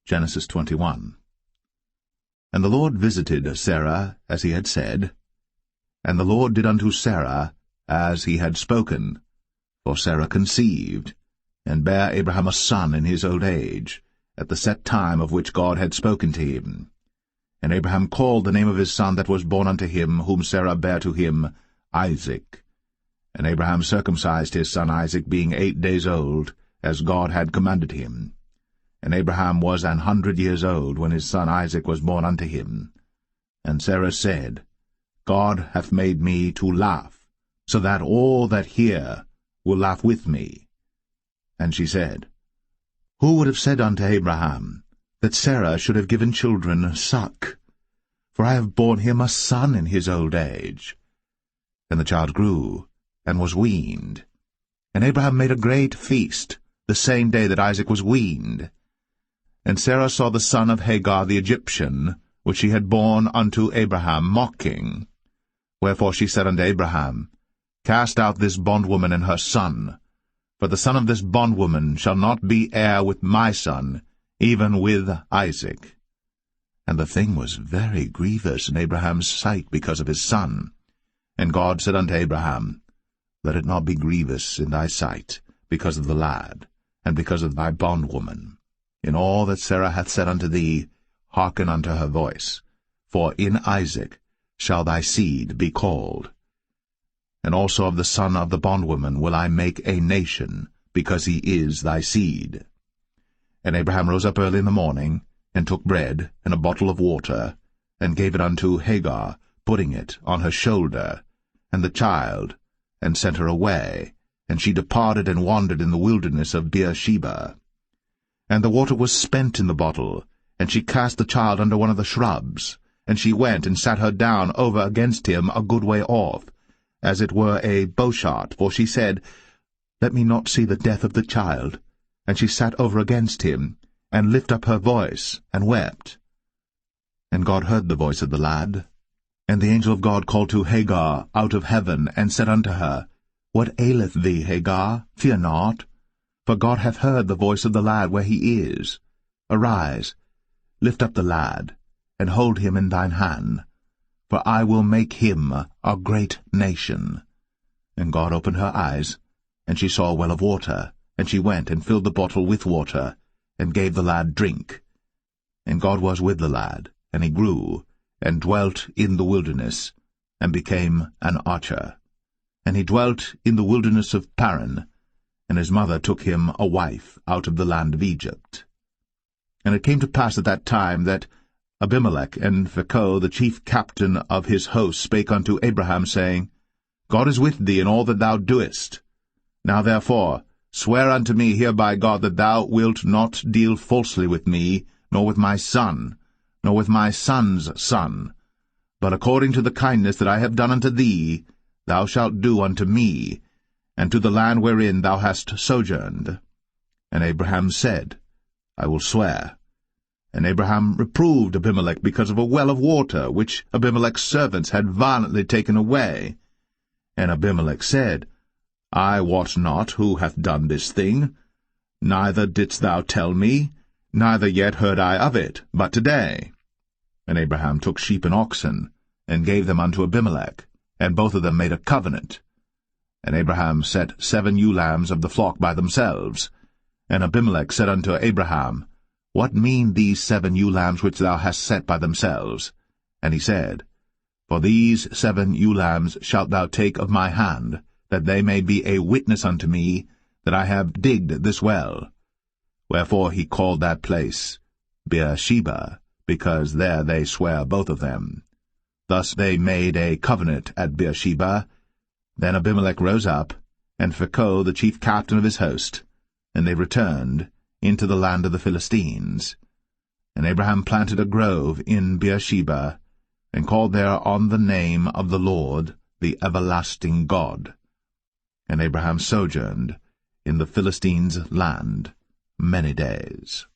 Genesis 21. And the Lord visited Sarah as he had said, and the Lord did unto Sarah as he had spoken. For Sarah conceived, and bare Abraham a son in his old age, at the set time of which God had spoken to him. And Abraham called the name of his son that was born unto him, whom Sarah bare to him, Isaac. And Abraham circumcised his son Isaac, being 8 days old, as God had commanded him. And Abraham was 100 years old when his son Isaac was born unto him. And Sarah said, God hath made me to laugh, so that all that hear will laugh with me. And she said, Who would have said unto Abraham, that Sarah should have given children suck? For I have borne him a son in his old age. And the child grew, and was weaned. And Abraham made a great feast, the same day that Isaac was weaned. And Sarah saw the son of Hagar the Egyptian, which she had borne unto Abraham, mocking. Wherefore she said unto Abraham, Cast out this bondwoman and her son, for the son of this bondwoman shall not be heir with my son, even with Isaac. And the thing was very grievous in Abraham's sight because of his son. And God said unto Abraham, Let it not be grievous in thy sight because of the lad, and because of thy bondwoman. In all that Sarah hath said unto thee, hearken unto her voice, for in Isaac shall thy seed be called. And also of the son of the bondwoman will I make a nation, because he is thy seed. And Abraham rose up early in the morning, and took bread and a bottle of water, and gave it unto Hagar, putting it on her shoulder, and the child, and sent her away, and she departed and wandered in the wilderness of Beersheba. And the water was spent in the bottle, and she cast the child under one of the shrubs, and she went and sat her down over against him a good way off, as it were a bowshot, for she said, Let me not see the death of the child. And she sat over against him, and lifted up her voice, and wept. And God heard the voice of the lad. And the angel of God called to Hagar out of heaven, and said unto her, What aileth thee, Hagar? Fear not. For God hath heard the voice of the lad where he is. Arise, lift up the lad, and hold him in thine hand, for I will make him a great nation. And God opened her eyes, and she saw a well of water, and she went and filled the bottle with water, and gave the lad drink. And God was with the lad, and he grew, and dwelt in the wilderness, and became an archer. And he dwelt in the wilderness of Paran, and his mother took him a wife out of the land of Egypt. And it came to pass at that time that Abimelech and Phicol, the chief captain of his host, spake unto Abraham, saying, God is with thee in all that thou doest. Now therefore swear unto me here by God that thou wilt not deal falsely with me, nor with my son, nor with my son's son, but according to the kindness that I have done unto thee, thou shalt do unto me, and to the land wherein thou hast sojourned. And Abraham said, I will swear. And Abraham reproved Abimelech because of a well of water, which Abimelech's servants had violently taken away. And Abimelech said, I wot not who hath done this thing, neither didst thou tell me, neither yet heard I of it, but today. And Abraham took sheep and oxen, and gave them unto Abimelech, and both of them made a covenant. And Abraham set 7 ewe lambs of the flock by themselves. And Abimelech said unto Abraham, What mean these 7 ewe lambs which thou hast set by themselves? And he said, For these 7 ewe lambs shalt thou take of my hand, that they may be a witness unto me, that I have digged this well. Wherefore he called that place Beersheba, because there they sware both of them. Thus they made a covenant at Beersheba. Then Abimelech rose up, and Phicol the chief captain of his host, and they returned into the land of the Philistines. And Abraham planted a grove in Beersheba, and called there on the name of the Lord, the everlasting God. And Abraham sojourned in the Philistines' land many days.